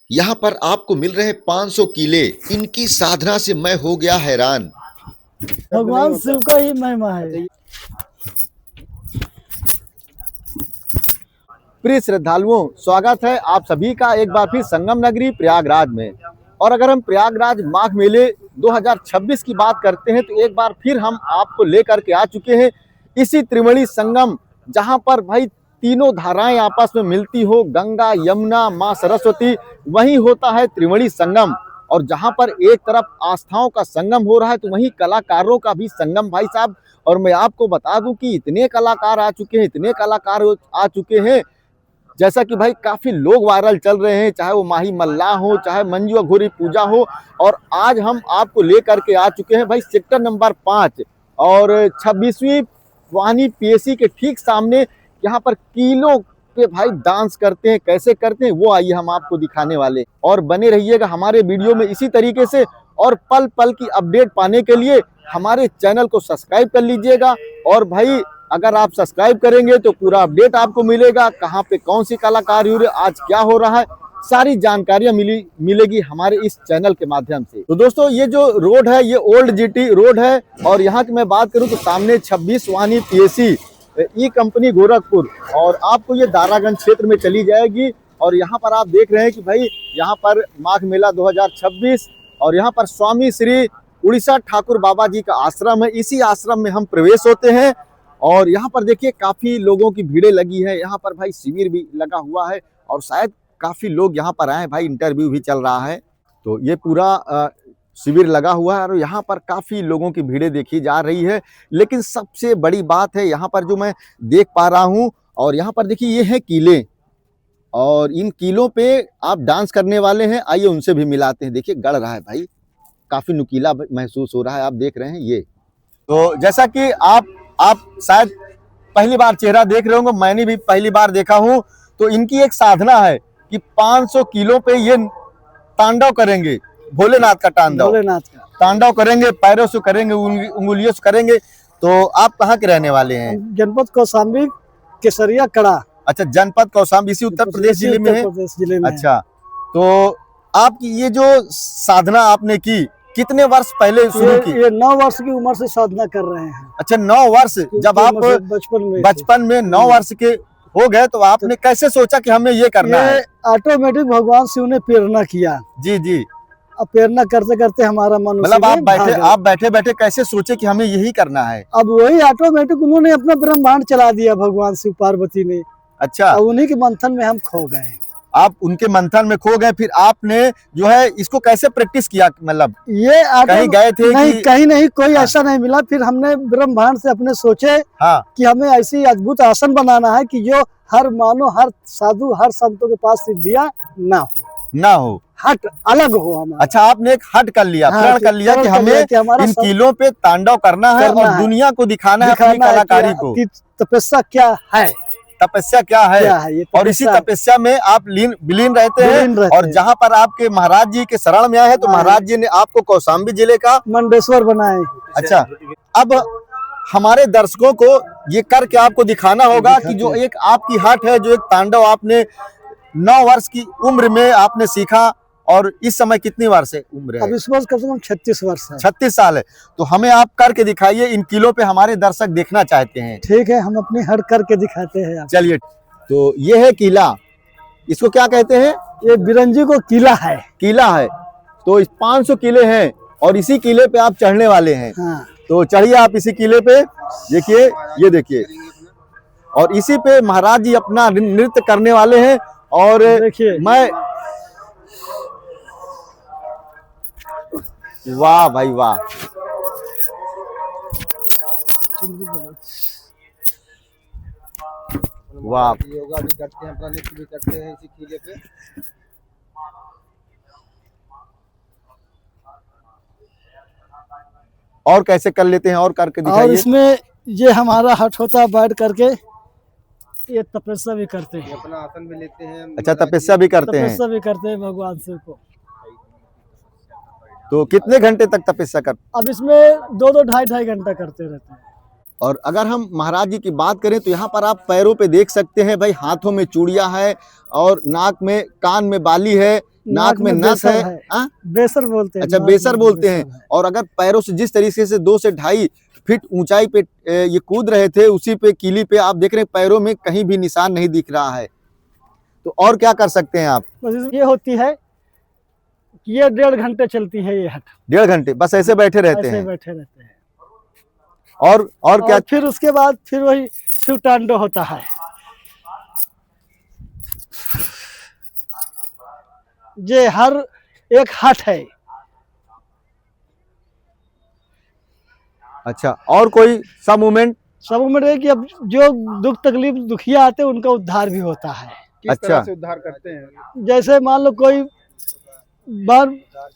यहाँ पर आपको मिल रहे 500 किले। इनकी साधना से मैं हो गया हैरान। भगवान शिव का ही महिमा है। प्रिय श्रद्धालुओं, स्वागत है आप सभी का एक बार फिर संगम नगरी प्रयागराज में। और अगर हम प्रयागराज माघ मेले 2026 की बात करते हैं तो एक बार फिर हम आपको लेकर के आ चुके हैं इसी त्रिवेणी संगम, जहां पर भाई तीनों धाराएं आपस में मिलती हो, गंगा, यमुना, मां सरस्वती, वहीं होता है त्रिवेणी संगम। और जहां पर एक तरफ आस्थाओं का संगम हो रहा है तो वहीं कलाकारों का भी संगम भाई साहब। और मैं आपको बता दूं कि इतने कलाकार आ चुके हैं, इतने कलाकार आ चुके हैं, जैसा कि भाई काफी लोग वायरल चल रहे हैं, चाहे वो माही मल्लाह हो, चाहे मंजू अघोरी पूजा हो। और आज हम आपको लेकर के आ चुके हैं भाई सेक्टर नंबर 5 और 26वीं वाहिनी पीएसी के ठीक सामने। यहाँ पर किलों पे भाई डांस करते हैं, कैसे करते हैं वो आइए हम आपको दिखाने वाले। और बने रहिएगा हमारे वीडियो में इसी तरीके से। और पल पल की अपडेट पाने के लिए हमारे चैनल को सब्सक्राइब कर लीजिएगा। और भाई अगर आप सब्सक्राइब करेंगे तो पूरा अपडेट आपको मिलेगा, कहाँ पे कौन सी कलाकारी हो रही है, आज क्या हो रहा है, सारी जानकारियां मिलेगी हमारे इस चैनल के माध्यम से। तो दोस्तों ये जो रोड है ये ओल्ड जीटी रोड है। और यहाँ की मैं बात करूँ तो सामने 26 वाहिनी पीएसी ई कंपनी गोरखपुर, और आपको ये दारागंज क्षेत्र में चली जाएगी। और यहाँ पर आप देख रहे हैं कि भाई यहाँ पर माघ मेला 2026 और यहाँ पर स्वामी श्री उड़ीसा ठाकुर बाबा जी का आश्रम है। इसी आश्रम में हम प्रवेश होते हैं। और यहाँ पर देखिए काफी लोगों की भीड़ें लगी है। यहाँ पर भाई शिविर भी लगा हुआ है और शायद काफी लोग यहाँ पर आए हैं भाई, इंटरव्यू भी चल रहा है। तो ये पूरा शिविर लगा हुआ है और यहाँ पर काफी लोगों की भीड़ें देखी जा रही है। लेकिन सबसे बड़ी बात है यहाँ पर जो मैं देख पा रहा हूँ, और यहाँ पर देखिए ये है किले, और इन किलों पे आप डांस करने वाले हैं, आइए उनसे भी मिलाते हैं। देखिए गड़ रहा है भाई, काफी नुकीला महसूस हो रहा है। आप देख रहे हैं ये, तो जैसा कि आप शायद पहली बार चेहरा देख रहे होंगे, मैंने भी पहली बार देखा हूं। तो इनकी एक साधना है कि 500 किलो पे ये तांडव करेंगे, भोलेनाथ का तांडव करेंगे, पैरों से करेंगे, उंगलियों से करेंगे। तो आप कहाँ के रहने वाले हैं? जनपद कौशाम्बी, केसरिया कड़ा। अच्छा, जनपद कौशाम्बी, इसी उत्तर प्रदेश जिले में है। अच्छा, तो आपकी ये जो साधना आपने की कितने वर्ष पहले शुरू की? ये 9 वर्ष की उम्र से साधना कर रहे हैं। अच्छा, 9 वर्ष। जब आप बचपन में 9 वर्ष के हो गए तो आपने कैसे सोचा कि हमें ये करना है? ऑटोमेटिक भगवान शिव ने प्रेरणा किया। जी जी। अब प्रेरणा करते करते हमारा मन, मतलब आप बैठे बैठे कैसे सोचे कि हमें यही करना है? अब वही ऑटोमेटिक उन्होंने अपना ब्रह्मांड चला दिया, भगवान शिव पार्वती ने। अच्छा, उन्हीं के मंथन में हम खो गए। आप उनके मंथन में खो गए, फिर आपने जो है इसको कैसे प्रैक्टिस किया? मतलब ये कहीं गए थे? नहीं, कहीं नहीं, कोई ऐसा नहीं मिला। फिर हमने ब्रह्मांड से अपने सोचे कि हमें ऐसी अद्भुत आसन बनाना है कि जो हर मानो, हर साधु, हर संतों के पास सिद्धियां ना हो, हट अलग हो हमारा। अच्छा, आपने एक हट कर लिया, प्रण कर लिया कि हमें इन किलों पे तांडव करना है और दुनिया को दिखाना है अपनी कलाकारी को। तपस्या क्या है, तपस्या क्या है, और इसी तपस्या में आप विलीन रहते हैं। और जहाँ पर आपके महाराज जी के शरण में आए हैं तो महाराज जी ने आपको कौशाम्बी जिले का मंडेश्वर बनाए। अच्छा, अब हमारे दर्शकों को ये करके आपको दिखाना होगा कि जो एक आपकी हट है, जो एक तांडव आपने 9 वर्ष की उम्र में आपने सीखा। और इस समय कितनी वर्ष है उम्र है? अब इस वर्ष कम से कम 36 वर्ष है। 36 साल है। तो हमें आप करके दिखाइए, इन किलों पे हमारे दर्शक देखना चाहते हैं। ठीक है, हम अपनी हट करके दिखाते हैं। चलिए, तो ये है किला, इसको क्या कहते हैं? ये बिरंजी को किला है। किला है। तो 500 किले हैं और इसी किले पे आप चढ़ने वाले हैं। हाँ। तो चढ़िए आप इसी किले पे। देखिए, ये देखिए, और इसी पे महाराज जी अपना नृत्य करने वाले हैं। और देखिए, मैं, वाह भाई वाह, वाह। योगा भी करते हैं, अपना नृत्य भी करते हैं इसी किले पे। और कैसे कर लेते हैं, और करके दिखाइए। और इसमें ये हमारा हट होता है, बैठ करके ये तपस्या भी करते हैं, अपना आसन भी लेते हैं। अच्छा, तपस्या भी करते हैं भगवान शिव को। तो कितने घंटे तक तपस्या कर? अब इसमें 2-2, 2.5 घंटा करते रहते हैं। और अगर हम महाराज जी की बात करें तो यहाँ पर आप पैरों पे देख सकते हैं भाई, हाथों में चूड़ियां है और नाक में, कान में बाली है। नाक में नथ बेसर है, हाँ? बेसर बोलते हैं। अच्छा, नाक बेसर में बोलते हैं। बेसर है। और अगर पैरों से जिस तरीके से 2 से 2.5 फीट ऊंचाई पे ये कूद रहे थे, उसी पे कीली पे आप देख रहे हैं पैरों में कहीं भी निशान नहीं दिख रहा है। तो और क्या कर सकते हैं आप? बस ये होती है कि ये 1.5 घंटे चलती है ये हट। 1.5 घंटे बस ऐसे बैठे रहते ऐसे हैं। बैठे रहते हैं। और क्या? और फिर उसके बाद फिर वही शिव तांडव होता है। ये हर एक हट है। अच्छा, और कोई सा मूवमेंट? सब उम्र है कि अब जो दुख तकलीफ दुखिया आते हैं उनका उद्धार भी होता है। किस अच्छा। तरह से उद्धार करते हैं? जैसे मान लो कोई बार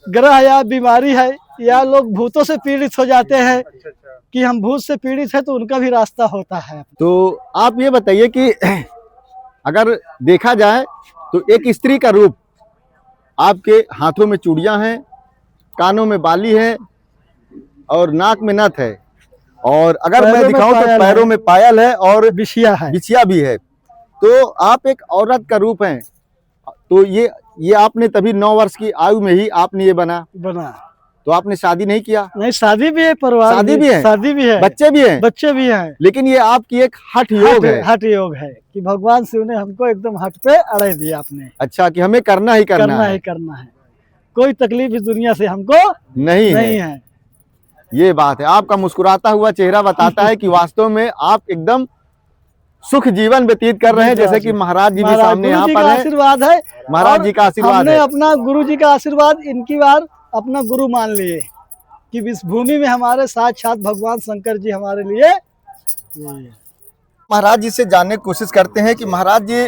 ग्रह या बीमारी है, या लोग भूतों से पीड़ित हो जाते हैं अच्छा अच्छा। कि हम भूत से पीड़ित है, तो उनका भी रास्ता होता है। तो आप ये बताइए कि अगर देखा जाए तो एक स्त्री का रूप, आपके हाथों में चूड़ियां हैं, कानों में बाली है और नाक में नथ है, और अगर मैं पैरों में दिखाऊं तो पायल पैरों है। में पायल है और बिछिया है। बिछिया भी है। तो आप एक औरत का रूप हैं। तो ये आपने तभी 9 वर्ष की आयु में ही आपने ये बना। तो आपने शादी नहीं किया? नहीं, शादी भी है, परिवार शादी भी है, शादी भी है, बच्चे भी हैं, बच्चे भी हैं। लेकिन ये आपकी एक हठ योग है। हठ योग है कि भगवान शिव ने हमको एकदम हट पे अड़े दिया आपने। अच्छा, कि हमें करना ही करना है। करना है। कोई तकलीफ इस दुनिया से हमको नहीं है। ये बात है। आपका मुस्कुराता हुआ चेहरा बताता है कि वास्तव में आप एकदम सुख जीवन व्यतीत कर रहे हैं, जैसे कि महाराज जी भी सामने यहाँ पर हैं। आशीर्वाद है, महाराज जी का आशीर्वाद हमने है। अपना गुरु जी का आशीर्वाद इनकी बार अपना गुरु मान लिए कि इस भूमि में हमारे साक्षात भगवान शंकर जी हमारे लिए। महाराज जी से जानने की कोशिश करते हैं कि महाराज जी,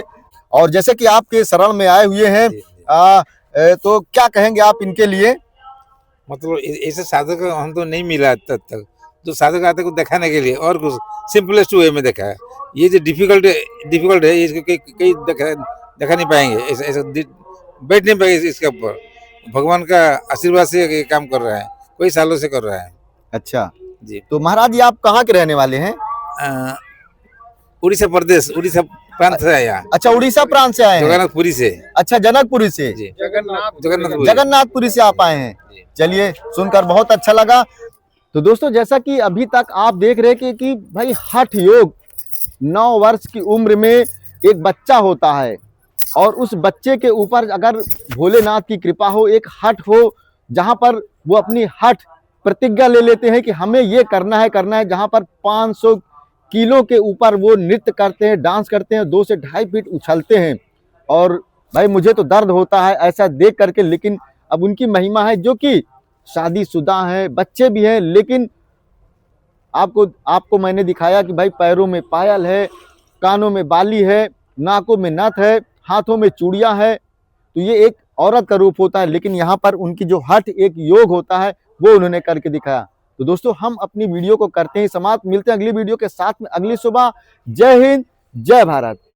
और जैसे कि आपके शरण में आए हुए हैं, तो क्या कहेंगे आप इनके लिए? मतलब ऐसे साधक हम तो नहीं मिला तब तक, जो साधक आते को दिखाने के लिए, और कुछ सिंपलेस्ट वे में देखा है। ये जो डिफिकल्ट है, इसको कई देखा नहीं पाएंगे, ऐसा बैठ नहीं पाएंगे इसके ऊपर। भगवान का आशीर्वाद से ये काम कर रहा है, कई सालों से कर रहा है। अच्छा जी। तो महाराज जी आप कहाँ के रहने वाले हैं? उड़ीसा प्रदेश, उड़ीसा प्रांत से आया। अच्छा, उड़ीसा प्रांत से आए हैं। जगन्नाथपुरी से। अच्छा, जनकपुरी से। जी, जगन्नाथपुरी। जगन्नाथपुरी से आप आए हैं। चलिए, सुनकर बहुत अच्छा लगा। तो दोस्तों, जैसा कि अभी तक आप देख रहे हैं कि भाई हठ योग, 9 वर्ष की उम्र में एक बच्चा होता है, और उस बच्चे के ऊपर अगर भोलेनाथ की कृपा हो, एक हठ हो, जहां पर वो अपनी हठ प्रतिज्ञा ले लेते हैं कि हमें ये करना है, जहां पर 500 किलो के ऊपर वो नृत्य करते हैं, डांस करते हैं, 2 से 2.5 फीट उछलते हैं। और भाई मुझे तो दर्द होता है ऐसा देख करके, लेकिन अब उनकी महिमा है, जो कि शादीशुदा है, बच्चे भी हैं, लेकिन आपको मैंने दिखाया कि भाई पैरों में पायल है, कानों में बाली है, नाकों में नथ है, हाथों में चूड़ियां है। तो ये एक औरत का रूप होता है, लेकिन यहाँ पर उनकी जो हठ एक योग होता है वो उन्होंने करके दिखाया। तो दोस्तों, हम अपनी वीडियो को करते हैं समाप्त। मिलते हैं अगली वीडियो के साथ में अगली सुबह। जय हिंद, जय भारत।